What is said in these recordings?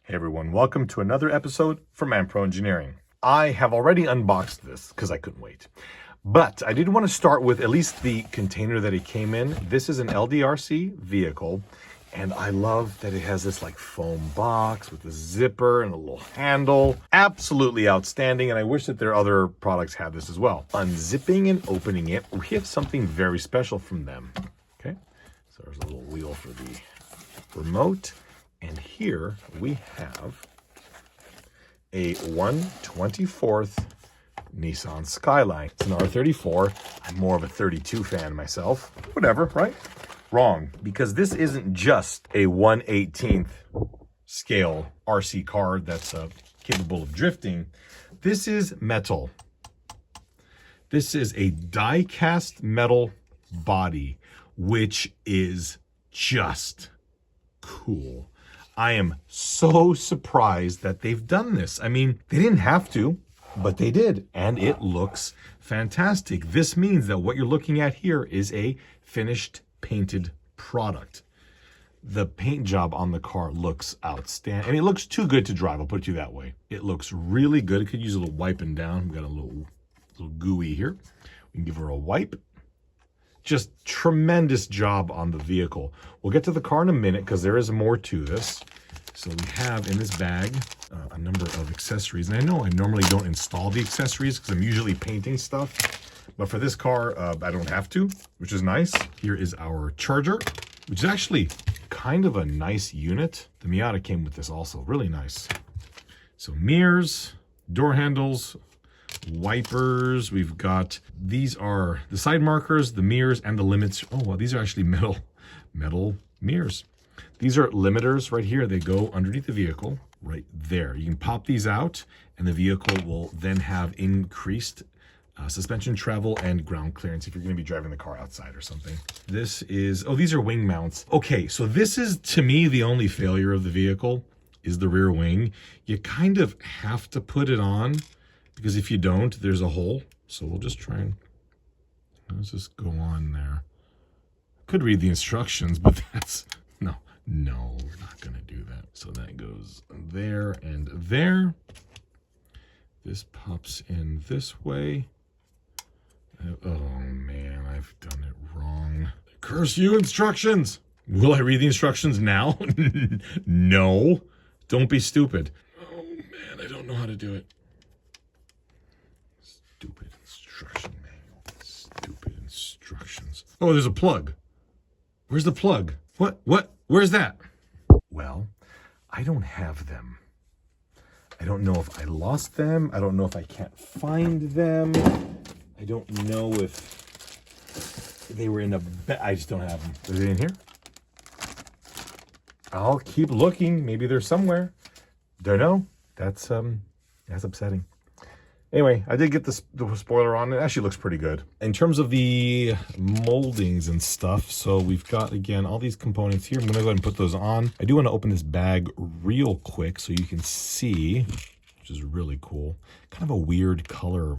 Hey everyone, welcome to another episode from Pro Engineering. I have already unboxed this because I couldn't wait. But I did want to start with at least the container that it came in. This is an LDRC vehicle, and I love that it has this like foam box with a zipper and a little handle. Absolutely outstanding, and I wish that their other products had this as well. Unzipping and opening it, we have something very special from them. Okay, so there's a little wheel for the remote. And here we have a 1/24th Nissan Skyline. It's an R34. I'm more of a 32 fan myself. Whatever, right? Wrong, because this isn't just a 1/18th scale RC car that's capable of drifting. This is metal. This is a die-cast metal body, which is just cool. I am so surprised that they've done this. I mean, they didn't have to, but they did, and it looks fantastic. This means that what you're looking at here is a finished painted product. The paint job on the car looks outstanding. I mean, it looks too good to drive, I'll put it you that way. It looks really good. It could use a little wiping down. We've got a little gooey here. We can give her a wipe. Just tremendous job on the vehicle. We'll get to the car in a minute because there is more to this. So we have in this bag a number of accessories. And I know I normally don't install the accessories because I'm usually painting stuff. But for this car, I don't have to, which is nice. Here is our charger, which is actually kind of a nice unit. The Miata came with this also, really nice. So mirrors, door handles, wipers. We've got, these are the side markers, the mirrors, and the limits. Oh, well, these are actually metal mirrors. These are limiters right here. They go underneath the vehicle right there. You can pop these out and the vehicle will then have increased suspension travel and ground clearance if you're going to be driving the car outside or something. This is, oh, these are wing mounts. Okay, so this is, to me, the only failure of the vehicle is the rear wing. You kind of have to put it on, because if you don't, there's a hole. So we'll just try and, let's just go on there. Could read the instructions, but that's, no, we're not gonna do that. So that goes there and there. This pops in this way. Oh man, I've done it wrong. Curse you, instructions! Will I read the instructions now? No, don't be stupid. Oh man, I don't know how to do it. Stupid instruction manual. Stupid instructions. Oh, there's a plug. Where's the plug? What? Where's that? Well, I don't have them. I don't know if I lost them. I don't know if I can't find them. I don't know if they were in a bag. I just don't have them. Are they in here? I'll keep looking. Maybe they're somewhere. Don't know. That's upsetting. Anyway, I did get the spoiler on. It actually looks pretty good. In terms of the moldings and stuff, so we've got, again, all these components here. I'm going to go ahead and put those on. I do want to open this bag real quick so you can see, which is really cool. Kind of a weird color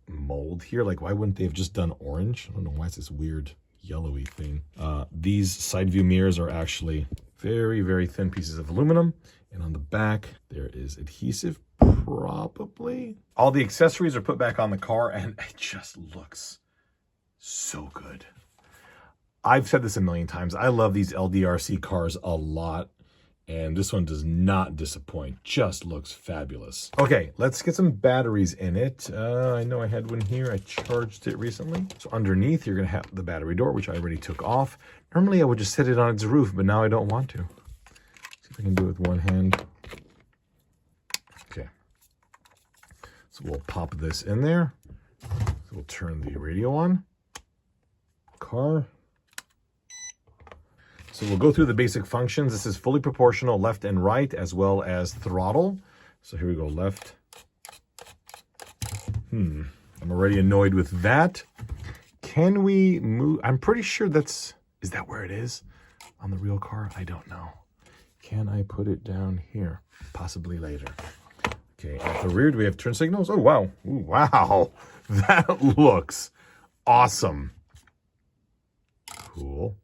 mold here. Like, why wouldn't they have just done orange? I don't know why it's this weird yellowy thing. These side view mirrors are actually very, very thin pieces of aluminum. And on the back, there is adhesive, probably. All the accessories are put back on the car, and it just looks so good. I've said this a million times. I love these LDRC cars a lot, and this one does not disappoint. Just looks fabulous. Okay, let's get some batteries in it. I know I had one here. I charged it recently. So underneath, you're going to have the battery door, which I already took off. Normally, I would just set it on its roof, but now I don't want to. I can do it with one hand. Okay. So we'll pop this in there. So we'll turn the radio on. Car. So we'll go through the basic functions. This is fully proportional left and right, as well as throttle. So here we go, left. I'm already annoyed with that. Can we move? I'm pretty sure is that where it is on the real car? I don't know. Can I put it down here? Possibly later. Okay, at the rear, do we have turn signals? Oh, wow. Ooh, wow. That looks awesome. Cool.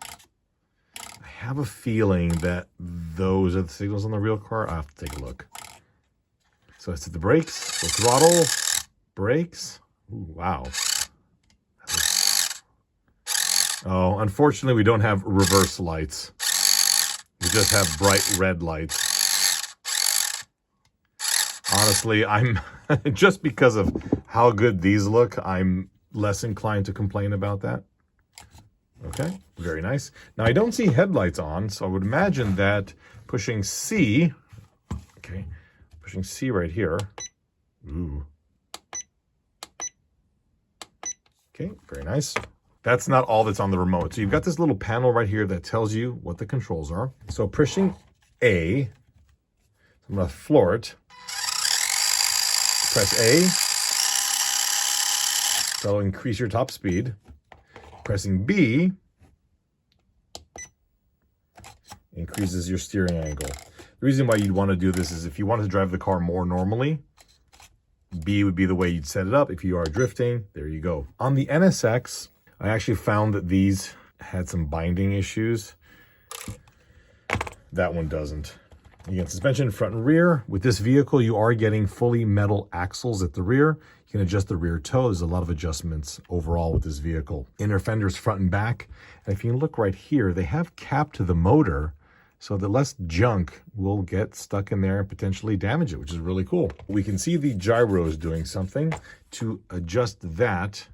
I have a feeling that those are the signals on the real car. I'll have to take a look. So let's hit the brakes, the throttle, brakes. Ooh, wow. Oh, unfortunately, we don't have reverse lights. We just have bright red lights. Honestly, I'm just because of how good these look, I'm less inclined to complain about that. Okay, very nice. Now, I don't see headlights on, so I would imagine that pushing C, okay, pushing C right here. Ooh. Okay, very nice. That's not all that's on the remote. So you've got this little panel right here that tells you what the controls are. So pushing A, I'm gonna floor it. Press A, that'll increase your top speed. Pressing B increases your steering angle. The reason why you'd want to do this is if you wanted to drive the car more normally, B would be the way you'd set it up. If you are drifting, there you go. On the NSX, I actually found that these had some binding issues. That one doesn't. Again, suspension front and rear. With this vehicle, you are getting fully metal axles at the rear. You can adjust the rear toe. There's a lot of adjustments overall with this vehicle. Inner fenders front and back. And if you look right here, they have capped the motor so that less junk will get stuck in there and potentially damage it, which is really cool. We can see the gyros doing something. To adjust that,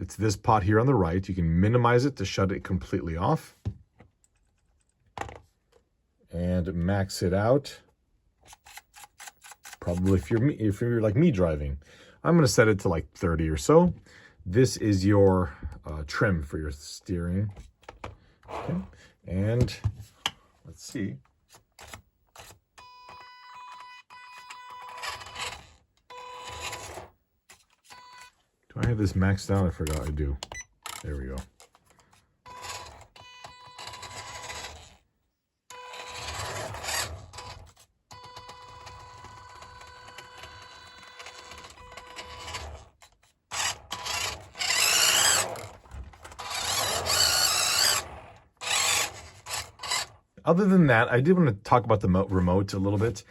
it's this pot here on the right. You can minimize it to shut it completely off. And max it out. Probably if you're like me driving. I'm going to set it to like 30 or so. This is your trim for your steering. Okay. And let's see. Do I have this maxed out? I forgot I do. There we go. Other than that, I did want to talk about the remote a little bit.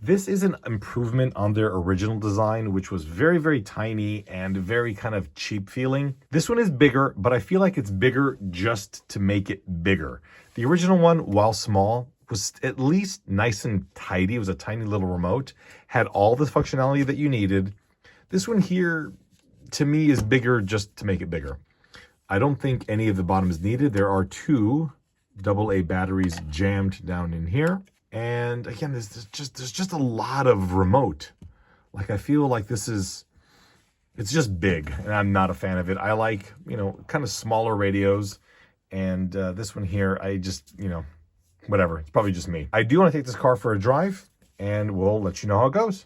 This is an improvement on their original design, which was very, very tiny and very kind of cheap feeling. This one is bigger, but I feel like it's bigger just to make it bigger. The original one, while small, was at least nice and tidy. It was a tiny little remote, had all the functionality that you needed. This one here, to me, is bigger just to make it bigger. I don't think any of the bottom is needed. There are two AA batteries jammed down in here. And again, there's just a lot of remote. Like, I feel like it's just big, and I'm not a fan of it. I like, kind of smaller radios. And this one here, I just, whatever. It's probably just me. I do want to take this car for a drive, and we'll let you know how it goes.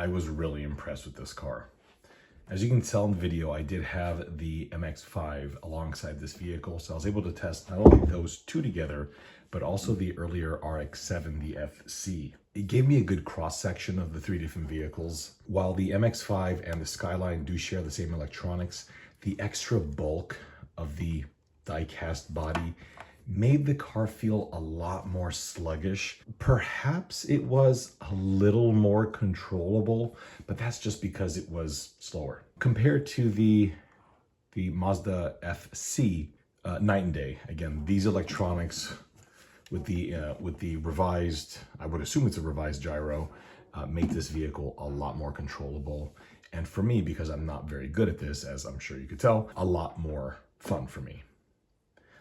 I was really impressed with this car. As you can tell in the video, I did have the MX-5 alongside this vehicle, so I was able to test not only those two together, but also the earlier RX-7, the FC. It gave me a good cross-section of the three different vehicles. While the MX-5 and the Skyline do share the same electronics, the extra bulk of the die-cast body made the car feel a lot more sluggish. Perhaps it was a little more controllable, but that's just because it was slower. Compared to the Mazda FC, night and day. Again, these electronics with the revised, I would assume it's a revised gyro, make this vehicle a lot more controllable. And for me, because I'm not very good at this, as I'm sure you could tell, a lot more fun for me.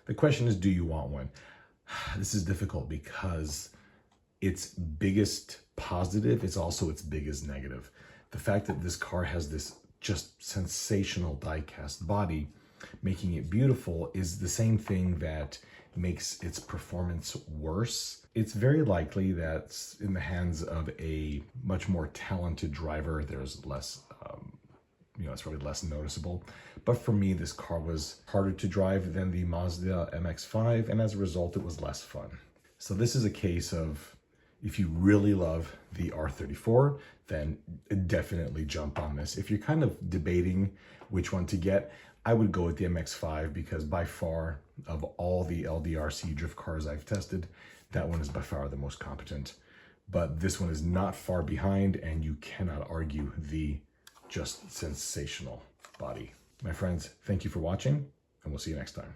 The question is, do you want one? This is difficult because its biggest positive is also its biggest negative. The fact that this car has this just sensational die-cast body, making it beautiful, is the same thing that makes its performance worse. It's very likely that in the hands of a much more talented driver, there's less, it's probably less noticeable. But for me, this car was harder to drive than the Mazda MX-5, and as a result, it was less fun. So this is a case of, if you really love the R34, then definitely jump on this. If you're kind of debating which one to get, I would go with the MX-5 because by far of all the LDRC drift cars I've tested, that one is by far the most competent. But this one is not far behind, and you cannot argue the just sensational body. My friends, thank you for watching, and we'll see you next time.